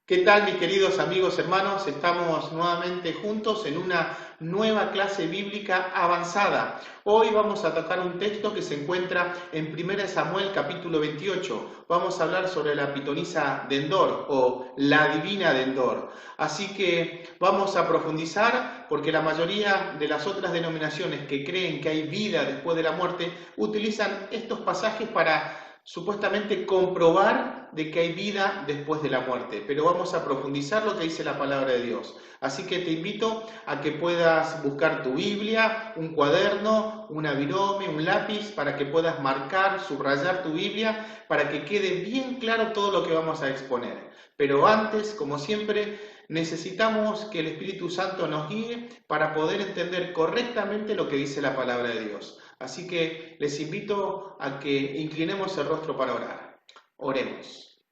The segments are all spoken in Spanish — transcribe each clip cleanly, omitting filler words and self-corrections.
¿Qué tal, mis queridos amigos, hermanos? Estamos nuevamente juntos en una nueva clase bíblica avanzada. Hoy vamos a tocar un texto que se encuentra en 1 Samuel capítulo 28. Vamos a hablar sobre la pitonisa de Endor o la divina de Endor. Así que vamos a profundizar porque la mayoría de las otras denominaciones que creen que hay vida después de la muerte utilizan estos pasajes para supuestamente comprobar de que hay vida después de la muerte, pero vamos a profundizar lo que dice la palabra de Dios. Así que te invito a que puedas buscar tu Biblia, un cuaderno, una virome, un lápiz, para que puedas marcar, subrayar tu Biblia, para que quede bien claro todo lo que vamos a exponer. Pero antes, como siempre, necesitamos que el Espíritu Santo nos guíe para poder entender correctamente lo que dice la palabra de Dios. Así que les invito a que inclinemos el rostro para orar. Oremos.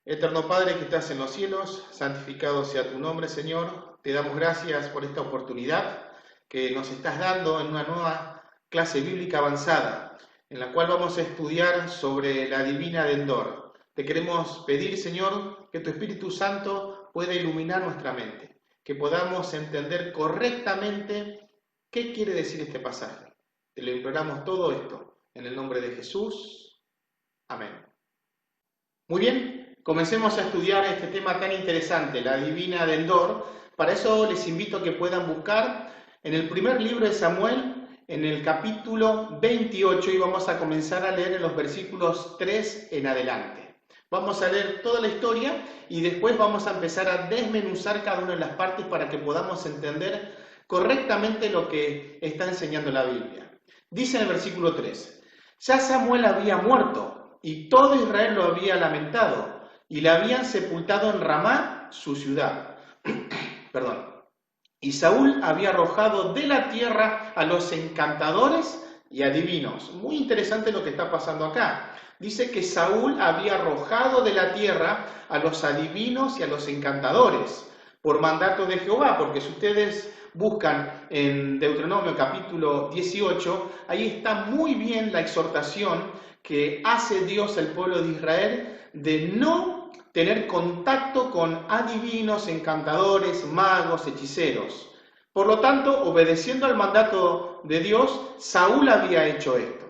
Eterno Padre que estás en los cielos, santificado sea tu nombre, Señor. Te damos gracias por esta oportunidad que nos estás dando en una nueva clase bíblica avanzada, en la cual vamos a estudiar sobre la divina de Endor. Te queremos pedir, Señor, que tu Espíritu Santo pueda iluminar nuestra mente, que podamos entender correctamente qué quiere decir este pasaje. Te lo imploramos todo esto en el nombre de Jesús. Amén. Muy bien, comencemos a estudiar este tema tan interesante, la divina de Endor. Para eso les invito a que puedan buscar en el primer libro de Samuel, en el capítulo 28, y vamos a comenzar a leer en los versículos 3 en adelante. Vamos a leer toda la historia y después vamos a empezar a desmenuzar cada una de las partes para que podamos entender correctamente lo que está enseñando la Biblia. Dice en el versículo 3, ya Samuel había muerto y todo Israel lo había lamentado y le habían sepultado en Ramá, su ciudad. Y Saúl había arrojado de la tierra a los encantadores y adivinos. Muy interesante lo que está pasando acá. Dice que Saúl había arrojado de la tierra a los adivinos y a los encantadores por mandato de Jehová, porque si ustedes buscan en Deuteronomio capítulo 18, ahí está muy bien la exhortación que hace Dios al pueblo de Israel de no tener contacto con adivinos, encantadores, magos, hechiceros. Por lo tanto, obedeciendo al mandato de Dios, Saúl había hecho esto.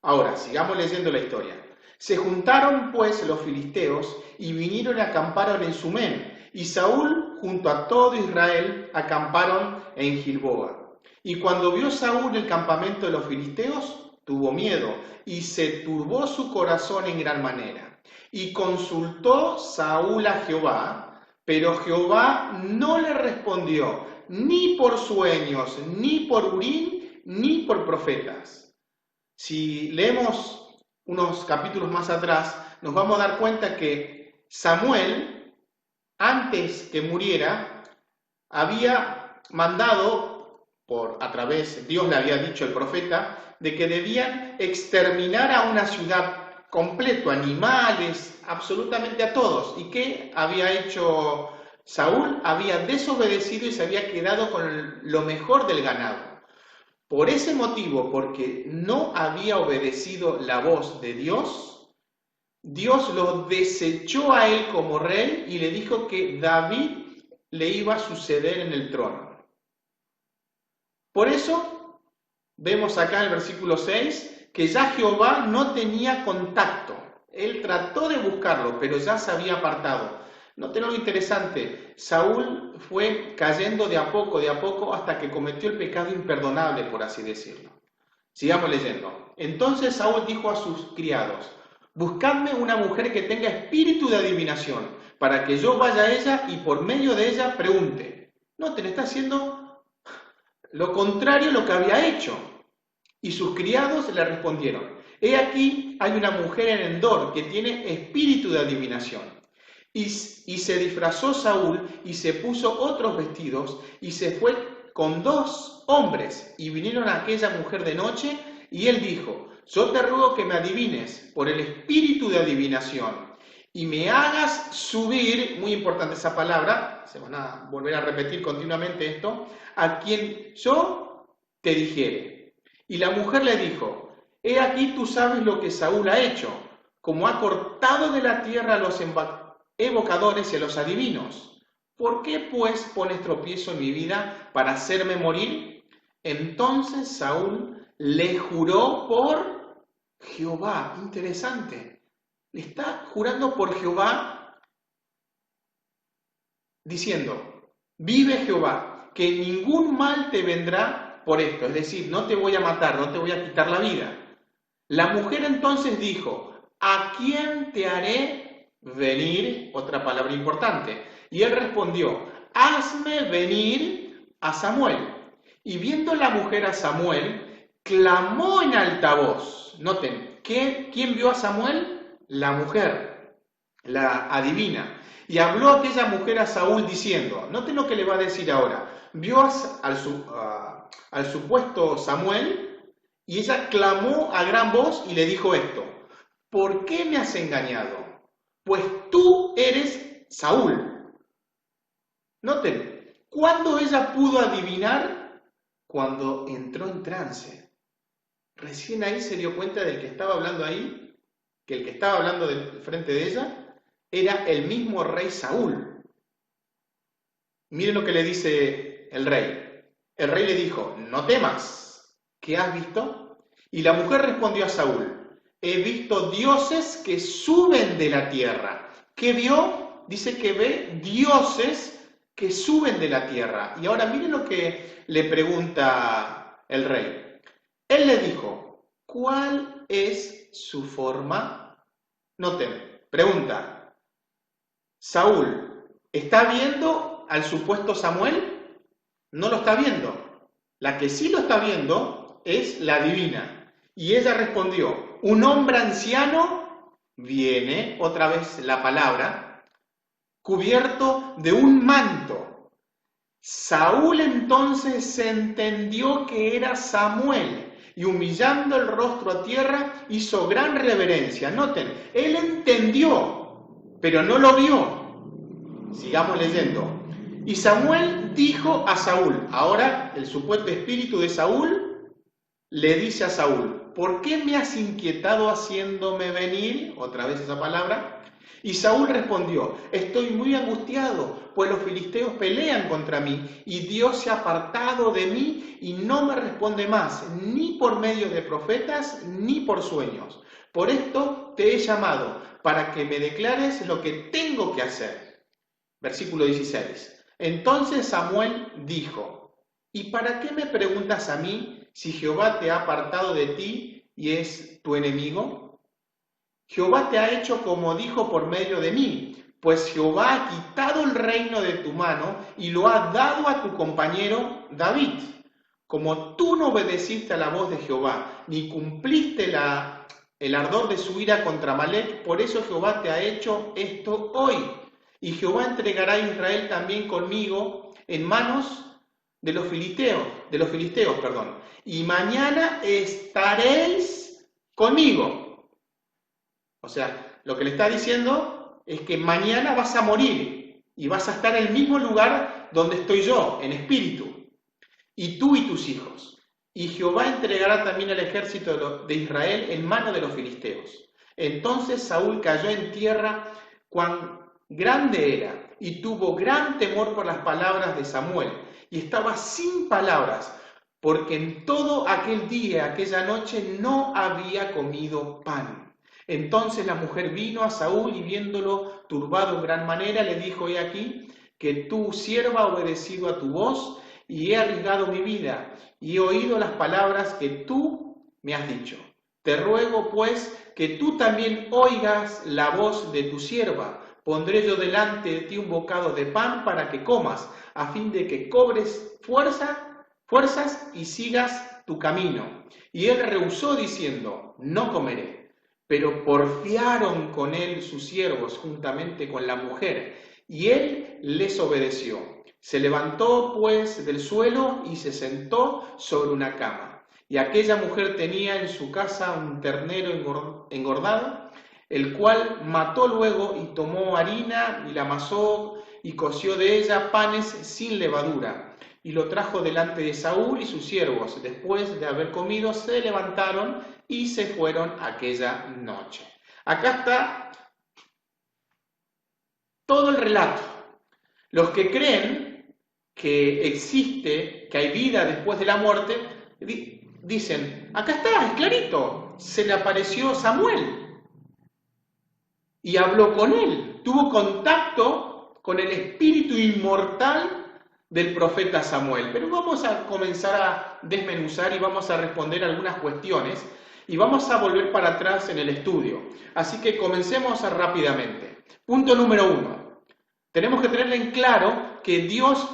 Ahora, sigamos leyendo la historia. Se juntaron pues los filisteos y vinieron y acamparon en Sumén, y Saúl junto a todo Israel acamparon en Gilboa. Y cuando vio Saúl el campamento de los filisteos, tuvo miedo, y se turbó su corazón en gran manera. Y consultó Saúl a Jehová, pero Jehová no le respondió, ni por sueños, ni por Urim, ni por profetas. Si leemos unos capítulos más atrás, nos vamos a dar cuenta que Samuel, antes que muriera, había mandado, a través, Dios le había dicho al profeta, de que debían exterminar a una ciudad completo, animales, absolutamente a todos. ¿Y qué había hecho Saúl? Había desobedecido y se había quedado con lo mejor del ganado. Por ese motivo, porque no había obedecido la voz de Dios, Dios lo desechó a él como rey y le dijo que David le iba a suceder en el trono. Por eso, vemos acá en el versículo 6, que ya Jehová no tenía contacto. Él trató de buscarlo, pero ya se había apartado. Noten lo interesante, Saúl fue cayendo de a poco, hasta que cometió el pecado imperdonable, por así decirlo. Sigamos leyendo. Entonces Saúl dijo a sus criados, buscadme una mujer que tenga espíritu de adivinación, para que yo vaya a ella y por medio de ella pregunte. Noten, está haciendo lo contrario a lo que había hecho. Y sus criados le respondieron, he aquí hay una mujer en Endor que tiene espíritu de adivinación. Y se disfrazó Saúl y se puso otros vestidos y se fue con 2 hombres y vinieron a aquella mujer de noche y él dijo, yo te ruego que me adivines por el espíritu de adivinación y me hagas subir, muy importante esa palabra, se van a volver a repetir continuamente esto, a quien yo te dijere. Y la mujer le dijo, he aquí tú sabes lo que Saúl ha hecho, como ha cortado de la tierra a los evocadores y a los adivinos. ¿Por qué pues pones tropiezo en mi vida para hacerme morir? Entonces Saúl le juró por Jehová. Interesante. Le está jurando por Jehová diciendo, vive Jehová, que ningún mal te vendrá por esto. Es decir, no te voy a matar, no te voy a quitar la vida. La mujer entonces dijo, ¿a quién te haré venir? Otra palabra importante. Y él respondió, hazme venir a Samuel. Y viendo la mujer a Samuel, clamó en alta voz. Noten, ¿quién vio a Samuel? La mujer, la adivina. Y habló aquella mujer a Saúl diciendo, noten lo que le va a decir ahora. Vio al supuesto Samuel y ella clamó a gran voz y le dijo esto, ¿por qué me has engañado? Pues tú eres Saúl. Noten, ¿cuándo ella pudo adivinar? Cuando entró en trance. Recién ahí se dio cuenta del que estaba hablando ahí, que el que estaba hablando frente de ella era el mismo rey Saúl. Miren lo que le dice el rey. El rey le dijo, no temas. ¿Qué has visto? Y la mujer respondió a Saúl, he visto dioses que suben de la tierra. ¿Qué vio? Dice que ve dioses que suben de la tierra. Y ahora miren lo que le pregunta el rey. Él le dijo, ¿cuál es su forma? Noten, pregunta, Saúl, ¿está viendo al supuesto Samuel? No lo está viendo. La que sí lo está viendo es la divina. Y ella respondió, un hombre anciano viene, otra vez la palabra, cubierto de un manto. Saúl entonces se entendió que era Samuel y humillando el rostro a tierra hizo gran reverencia. Noten, él entendió, pero no lo vio. Sigamos leyendo. Y Samuel dijo a Saúl, ahora el supuesto espíritu de Saúl le dice a Saúl, ¿por qué me has inquietado haciéndome venir? Otra vez esa palabra. Y Saúl respondió, estoy muy angustiado, pues los filisteos pelean contra mí, y Dios se ha apartado de mí y no me responde más, ni por medio de profetas, ni por sueños. Por esto te he llamado, para que me declares lo que tengo que hacer. Versículo 16. Entonces Samuel dijo, ¿y para qué me preguntas a mí si Jehová te ha apartado de ti y es tu enemigo? Jehová te ha hecho como dijo por medio de mí, pues Jehová ha quitado el reino de tu mano y lo ha dado a tu compañero David. Como tú no obedeciste a la voz de Jehová, ni cumpliste el ardor de su ira contra Amalec, por eso Jehová te ha hecho esto hoy. Y Jehová entregará a Israel también conmigo en manos de los filisteos, y mañana estaréis conmigo. O sea, lo que le está diciendo es que mañana vas a morir y vas a estar en el mismo lugar donde estoy yo, en espíritu, y tú y tus hijos. Y Jehová entregará también al ejército de Israel en manos de los filisteos. Entonces Saúl cayó en tierra cuán grande era, y tuvo gran temor por las palabras de Samuel, y estaba sin palabras, porque en todo aquel día, aquella noche, no había comido pan. Entonces la mujer vino a Saúl, y viéndolo turbado en gran manera, le dijo, he aquí, que tu sierva ha obedecido a tu voz, y he arriesgado mi vida, y he oído las palabras que tú me has dicho. Te ruego, pues, que tú también oigas la voz de tu sierva. Pondré yo delante de ti un bocado de pan para que comas, a fin de que cobres fuerzas y sigas tu camino. Y él rehusó diciendo, no comeré. Pero porfiaron con él sus siervos juntamente con la mujer, y él les obedeció. Se levantó pues del suelo y se sentó sobre una cama. Y aquella mujer tenía en su casa un ternero engordado, el cual mató luego y tomó harina y la amasó y coció de ella panes sin levadura. Y lo trajo delante de Saúl y sus siervos. Después de haber comido, se levantaron y se fueron aquella noche. Acá está todo el relato. Los que creen que existe, que hay vida después de la muerte, dicen, acá está, es clarito, se le apareció Samuel y habló con él, tuvo contacto con el espíritu inmortal del profeta Samuel. Pero vamos a comenzar a desmenuzar y vamos a responder algunas cuestiones y vamos a volver para atrás en el estudio. Así que comencemos rápidamente. Punto número 1. Tenemos que tener en claro que Dios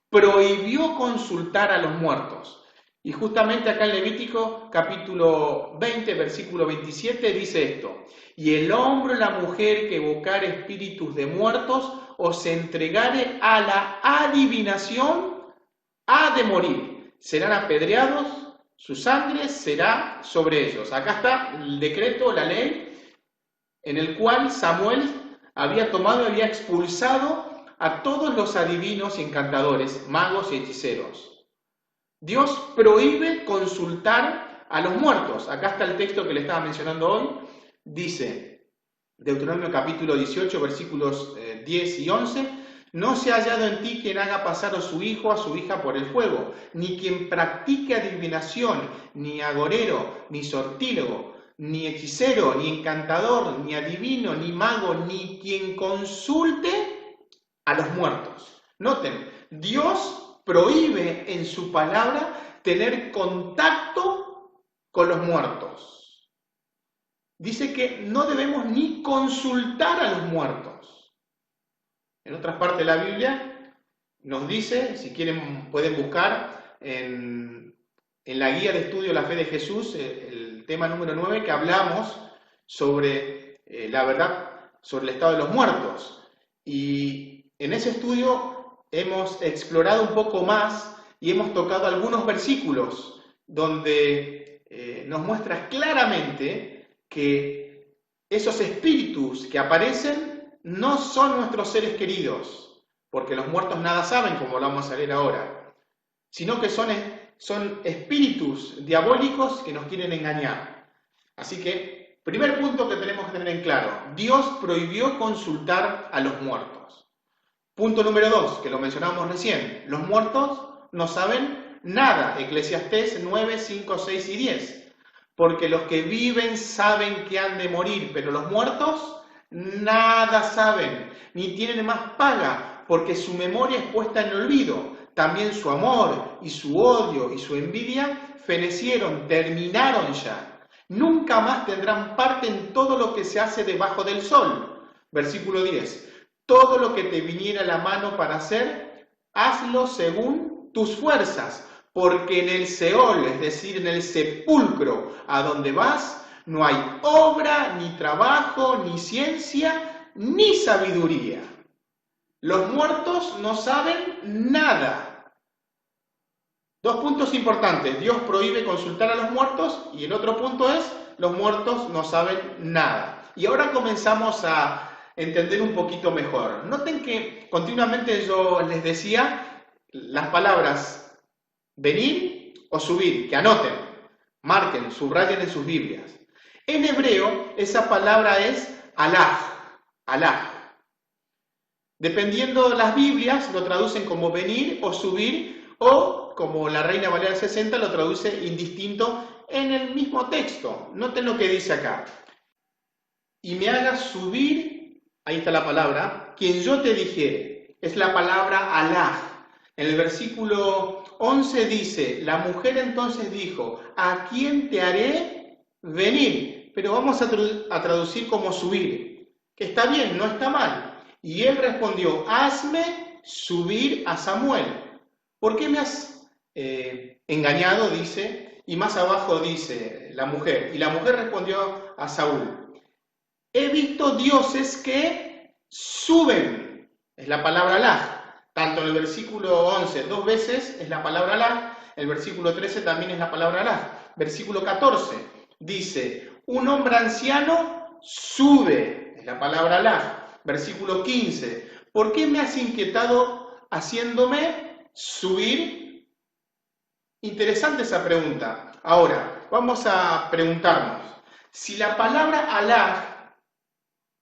prohibió consultar a los muertos. Y justamente acá en Levítico capítulo 20, versículo 27 dice esto: y el hombre o la mujer que evocare espíritus de muertos o se entregare a la adivinación, ha de morir. Serán apedreados, su sangre será sobre ellos. Acá está el decreto, la ley, en el cual Samuel había tomado y había expulsado a todos los adivinos y encantadores, magos y hechiceros. Dios prohíbe consultar a los muertos. Acá está el texto que le estaba mencionando hoy. Dice, Deuteronomio capítulo 18, versículos 10 y 11, no se ha hallado en ti quien haga pasar a su hijo o a su hija por el fuego, ni quien practique adivinación, ni agorero, ni sortílego, ni hechicero, ni encantador, ni adivino, ni mago, ni quien consulte a los muertos. Noten, Dios prohíbe en su palabra tener contacto con los muertos. Dice que no debemos ni consultar a los muertos. En otras partes de la Biblia nos dice, si quieren pueden buscar en la guía de estudio de la fe de Jesús, el tema número 9, que hablamos sobre la verdad sobre el estado de los muertos. Y en ese estudio hemos explorado un poco más y hemos tocado algunos versículos donde nos muestra claramente que esos espíritus que aparecen no son nuestros seres queridos, porque los muertos nada saben, como lo vamos a leer ahora, sino que son espíritus diabólicos que nos quieren engañar. Así que, primer punto que tenemos que tener en claro, Dios prohibió consultar a los muertos. Punto número 2, que lo mencionamos recién, los muertos no saben nada, Eclesiastés 9, 5, 6 y 10, porque los que viven saben que han de morir, pero los muertos nada saben, ni tienen más paga, porque su memoria es puesta en el olvido, también su amor y su odio y su envidia fenecieron, terminaron ya, nunca más tendrán parte en todo lo que se hace debajo del sol. Versículo 10. Todo lo que te viniera a la mano para hacer, hazlo según tus fuerzas, porque en el Seol, es decir, en el sepulcro a donde vas, no hay obra, ni trabajo, ni ciencia, ni sabiduría. Los muertos no saben nada. Dos puntos importantes. Dios prohíbe consultar a los muertos y el otro punto es, los muertos no saben nada. Y ahora comenzamos a entender un poquito mejor. Noten que continuamente yo les decía las palabras venir o subir, que anoten, marquen, subrayen en sus Biblias. En hebreo esa palabra es alaj, alaj. Dependiendo de las Biblias lo traducen como venir o subir o como la Reina Valera 60 lo traduce indistinto en el mismo texto. Noten lo que dice acá. Y me hagas subir. Ahí está la palabra, quien yo te dijere, es la palabra alaj. En el versículo 11 dice, la mujer entonces dijo, ¿a quién te haré venir? Pero vamos a traducir como subir, que está bien, no está mal. Y él respondió, hazme subir a Samuel. ¿Por qué me has engañado? Dice, y más abajo dice la mujer. Y la mujer respondió a Saúl, he visto dioses que suben, es la palabra alaj. Tanto en el versículo 11, 2 veces es la palabra alaj, el versículo 13 también es la palabra alaj. Versículo 14 dice, un hombre anciano sube, es la palabra alaj. Versículo 15, ¿por qué me has inquietado haciéndome subir? Interesante esa pregunta. Ahora, vamos a preguntarnos, si la palabra alaj,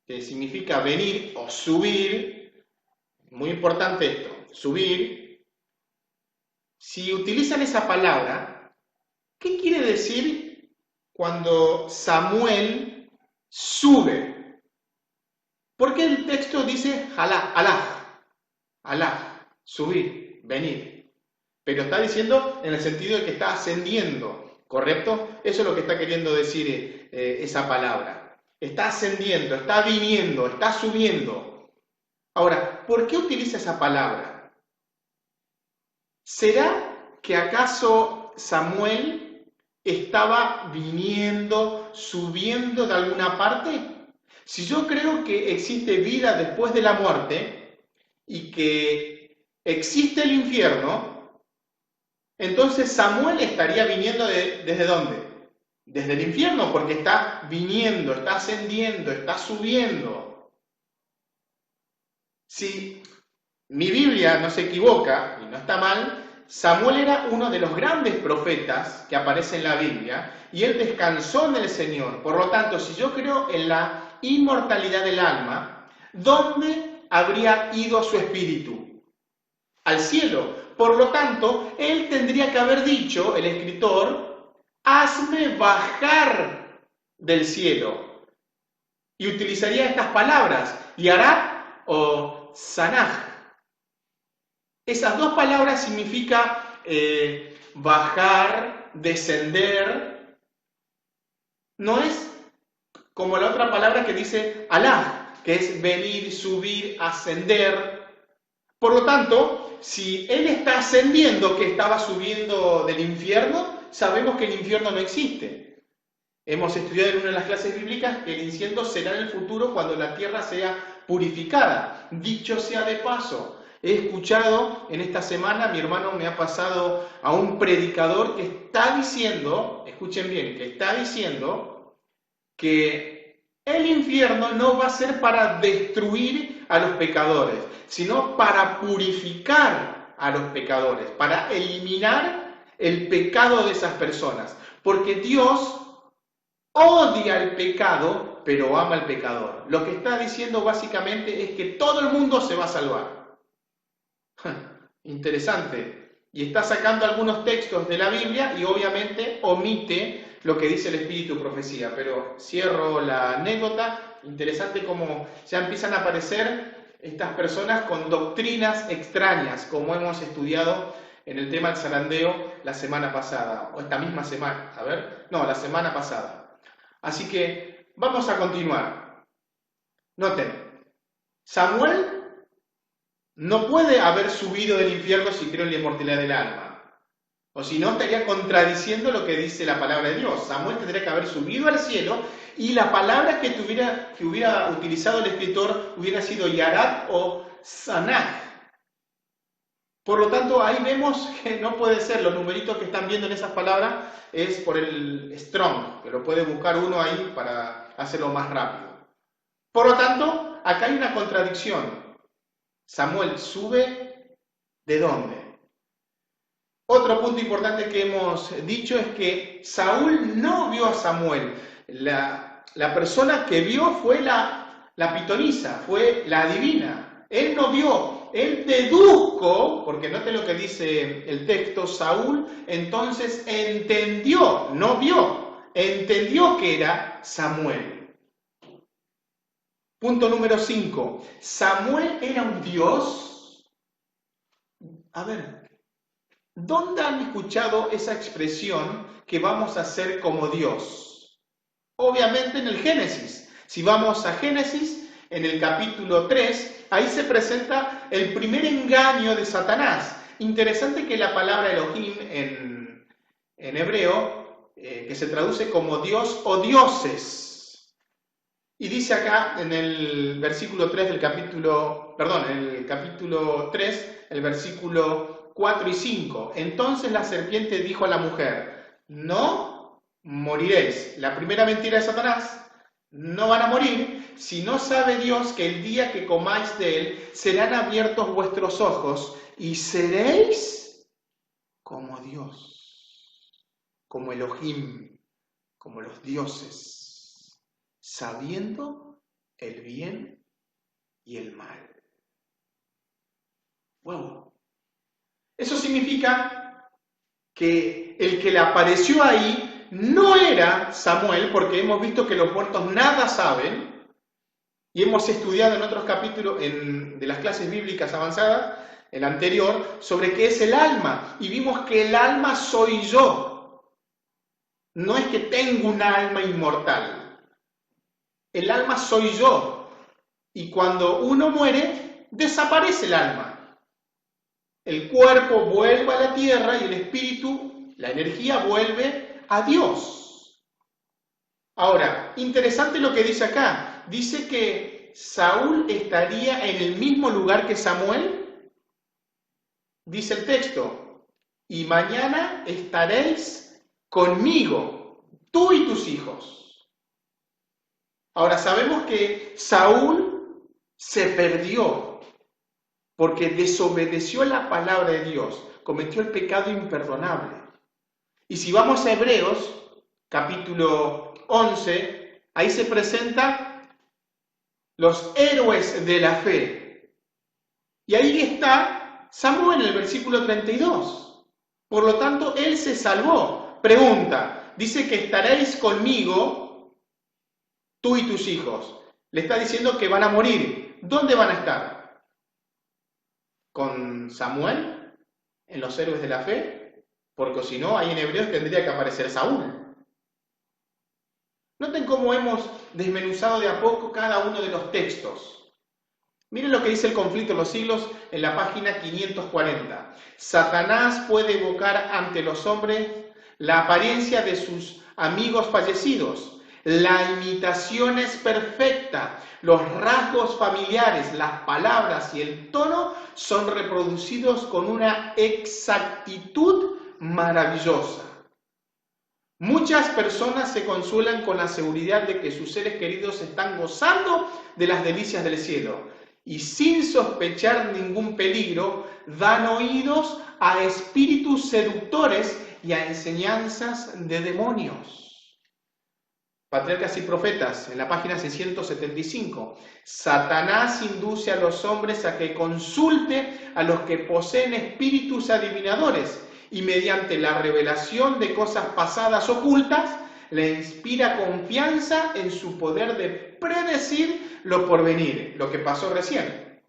que significa venir o subir, muy importante esto, subir, si utilizan esa palabra, ¿qué quiere decir cuando Samuel sube? Porque el texto dice alaj, subir, venir. Pero está diciendo en el sentido de que está ascendiendo, ¿correcto? Eso es lo que está queriendo decir esa palabra. Está ascendiendo, está viniendo, está subiendo. Ahora, ¿por qué utiliza esa palabra? ¿Será que acaso Samuel estaba viniendo, subiendo de alguna parte? Si yo creo que existe vida después de la muerte y que existe el infierno, entonces Samuel estaría viniendo ¿desde dónde? Desde el infierno, porque está viniendo, está ascendiendo, está subiendo. Si mi Biblia no se equivoca, y no está mal, Samuel era uno de los grandes profetas que aparece en la Biblia, y él descansó en el Señor. Por lo tanto, si yo creo en la inmortalidad del alma, ¿dónde habría ido su espíritu? Al cielo. Por lo tanto, él tendría que haber dicho, el escritor, hazme bajar del cielo. Y utilizaría estas palabras, Yarat o Sanaj. Esas dos palabras significan bajar, descender. No es como la otra palabra que dice alá, que es venir, subir, ascender. Por lo tanto, si él está ascendiendo, que estaba subiendo del infierno, sabemos que el infierno no existe. Hemos estudiado en una de las clases bíblicas que el infierno será en el futuro cuando la tierra sea purificada. Dicho sea de paso, he escuchado en esta semana, mi hermano me ha pasado a un predicador que está diciendo, escuchen bien, que está diciendo que el infierno no va a ser para destruir a los pecadores, sino para purificar a los pecadores, para eliminar el pecado de esas personas. Porque Dios odia el pecado, pero ama al pecador. Lo que está diciendo básicamente es que todo el mundo se va a salvar. Interesante. Y está sacando algunos textos de la Biblia y obviamente omite lo que dice el Espíritu de Profecía. Pero cierro la anécdota. Interesante cómo ya empiezan a aparecer estas personas con doctrinas extrañas, como hemos estudiado en el tema del zarandeo la semana pasada, o esta misma semana, la semana pasada. Así que vamos a continuar. Noten, Samuel no puede haber subido del infierno si creo en la inmortalidad del alma. O si no, estaría contradiciendo lo que dice la palabra de Dios. Samuel tendría que haber subido al cielo y la palabra que hubiera utilizado el escritor hubiera sido Yarat o Sanaj. Por lo tanto, ahí vemos que no puede ser. Los numeritos que están viendo en esas palabras es por el Strong, que lo puede buscar uno ahí para hacerlo más rápido. Por lo tanto, acá hay una contradicción. Samuel sube, ¿de dónde? Otro punto importante que hemos dicho es que Saúl no vio a Samuel. La persona que vio fue la pitonisa, fue la adivina. Él no vio, él dedujo, porque note lo que dice el texto, Saúl entonces entendió, no vio, entendió que era Samuel. Punto número 5. ¿Samuel era un Dios? A ver, ¿dónde han escuchado esa expresión que vamos a ser como Dios? Obviamente en el Génesis. Si vamos a Génesis, en el capítulo 3, ahí se presenta el primer engaño de Satanás. Interesante que la palabra Elohim en hebreo, que se traduce como Dios o dioses. Y dice acá en el versículo 3 del capítulo, en el capítulo 3, el versículo 4 y 5. Entonces la serpiente dijo a la mujer, no moriréis. La primera mentira de Satanás, no van a morir, si no sabe Dios que el día que comáis de él, serán abiertos vuestros ojos y seréis como Dios, como Elohim, como los dioses, sabiendo el bien y el mal. ¡Wow! Eso significa que el que le apareció ahí no era Samuel, porque hemos visto que los muertos nada saben, y hemos estudiado en otros capítulos de las clases bíblicas avanzadas, el anterior, sobre qué es el alma, y vimos que el alma soy yo. No es que tengo un alma inmortal. El alma soy yo. Y cuando uno muere, desaparece el alma. El cuerpo vuelve a la tierra y el espíritu, la energía, vuelve a Dios. Ahora, interesante lo que dice acá. Dice que Saúl estaría en el mismo lugar que Samuel. Dice el texto, y mañana estaréis conmigo, tú y tus hijos. Ahora, sabemos que Saúl se perdió porque desobedeció la palabra de Dios, cometió el pecado imperdonable. Y si vamos a Hebreos, capítulo 11, ahí se presentan los héroes de la fe. Y ahí está Samuel en el versículo 32. Por lo tanto, él se salvó. Pregunta, dice que estaréis conmigo, tú y tus hijos. Le está diciendo que van a morir. ¿Dónde van a estar? ¿Con Samuel en los héroes de la fe? Porque si no, ahí en Hebreos tendría que aparecer Saúl. Noten cómo hemos desmenuzado de a poco cada uno de los textos. Miren lo que dice el conflicto de los siglos en la página 540. Satanás puede evocar ante los hombres la apariencia de sus amigos fallecidos. La imitación es perfecta. Los rasgos familiares, las palabras y el tono son reproducidos con una exactitud maravillosa. Muchas personas se consuelan con la seguridad de que sus seres queridos están gozando de las delicias del cielo y sin sospechar ningún peligro dan oídos a espíritus seductores y a enseñanzas de demonios. Patriarcas y Profetas, en la página 675. Satanás induce a los hombres a que consulte a los que poseen espíritus adivinadores y mediante la revelación de cosas pasadas ocultas, le inspira confianza en su poder de predecir lo porvenir, lo que pasó recién.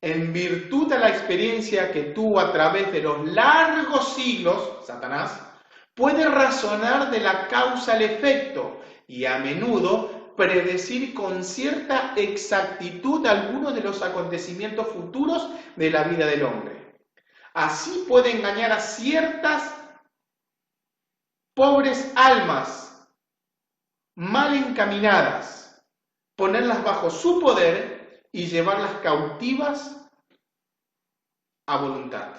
En virtud de la experiencia que tuvo a través de los largos siglos, Satanás puede razonar de la causa al efecto y a menudo predecir con cierta exactitud algunos de los acontecimientos futuros de la vida del hombre. Así puede engañar a ciertas pobres almas mal encaminadas, ponerlas bajo su poder y llevarlas cautivas a voluntad.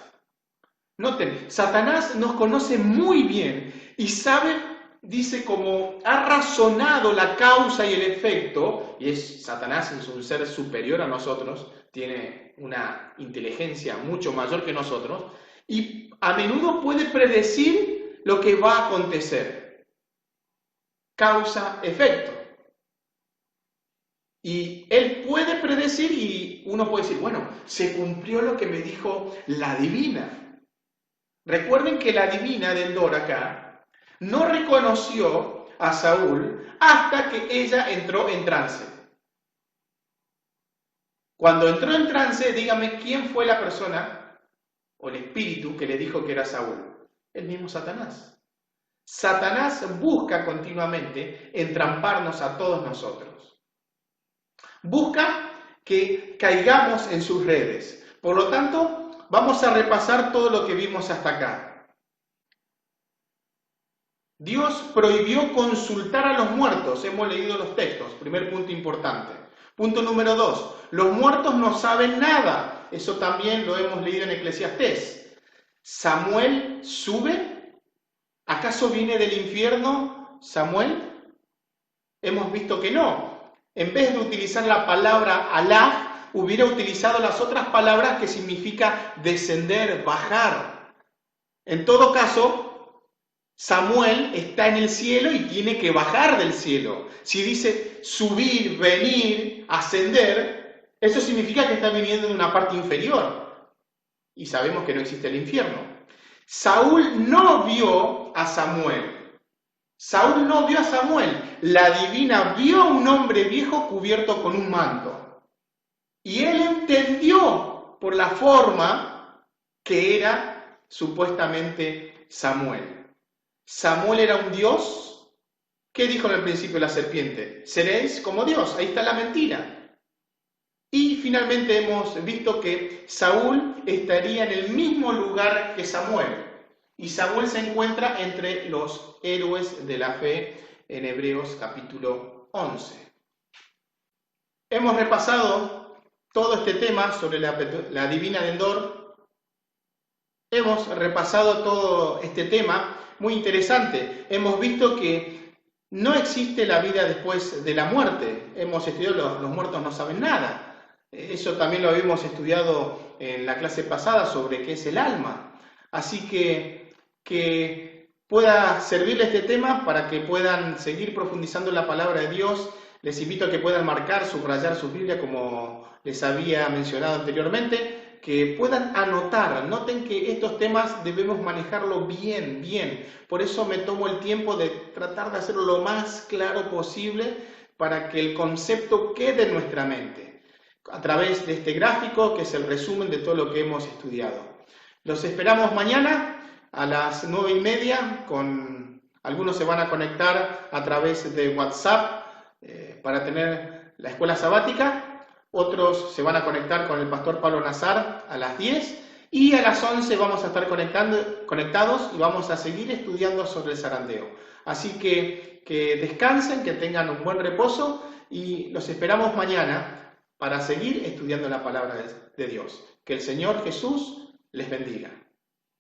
Noten, Satanás nos conoce muy bien y sabe, dice, como ha razonado la causa y el efecto, y Satanás es un ser superior a nosotros, tiene una inteligencia mucho mayor que nosotros, y a menudo puede predecir lo que va a acontecer. Causa-efecto. Y él puede predecir y uno puede decir, bueno, se cumplió lo que me dijo la divina. Recuerden que la divina del Dor acá no reconoció a Saúl hasta que ella entró en trance. Cuando entró en trance, dígame quién fue la persona o el espíritu que le dijo que era Saúl. El mismo Satanás. Satanás busca continuamente entramparnos a todos nosotros. Busca que caigamos en sus redes. Por lo tanto, vamos a repasar todo lo que vimos hasta acá. Dios prohibió consultar a los muertos. Hemos leído los textos. Primer punto importante. Punto número 2. Los muertos no saben nada. Eso también lo hemos leído en Eclesiastés. ¿Samuel sube? ¿Acaso viene del infierno Samuel? Hemos visto que no. En vez de utilizar la palabra Alá, hubiera utilizado las otras palabras que significa descender, bajar. En todo caso, Samuel está en el cielo y tiene que bajar del cielo. Si dice subir, venir, ascender, eso significa que está viniendo de una parte inferior. y sabemos que no existe el infierno. Saúl no vio a Samuel. Saúl no vio a Samuel. La adivina vio a un hombre viejo cubierto con un manto. Y él entendió por la forma que era supuestamente Samuel. Samuel era un dios. ¿Qué dijo en el principio la serpiente? Seréis como Dios. Ahí está la mentira. Y finalmente hemos visto que Saúl estaría en el mismo lugar que Samuel. Y Samuel se encuentra entre los héroes de la fe en Hebreos capítulo 11. Hemos repasado todo este tema sobre la divina de Endor. Hemos repasado todo este tema muy interesante. Hemos visto que no existe la vida después de la muerte. Hemos estudiado los muertos no saben nada. Eso también lo habíamos estudiado en la clase pasada sobre qué es el alma. Así que pueda servirle este tema para que puedan seguir profundizando en la palabra de Dios. Les invito a que puedan marcar, subrayar su Biblia como les había mencionado anteriormente, que puedan anotar. Noten que estos temas debemos manejarlo bien. Por eso me tomo el tiempo de tratar de hacerlo lo más claro posible para que el concepto quede en nuestra mente, a través de este gráfico que es el resumen de todo lo que hemos estudiado. Los esperamos mañana a las 9:30, algunos se van a conectar a través de WhatsApp para tener la escuela sabática, otros se van a conectar con el pastor Pablo Nazar a las 10 y a las 11 vamos a estar conectados y vamos a seguir estudiando sobre el zarandeo. Así que descansen, que tengan un buen reposo y los esperamos mañana para seguir estudiando la palabra de Dios. Que el Señor Jesús les bendiga.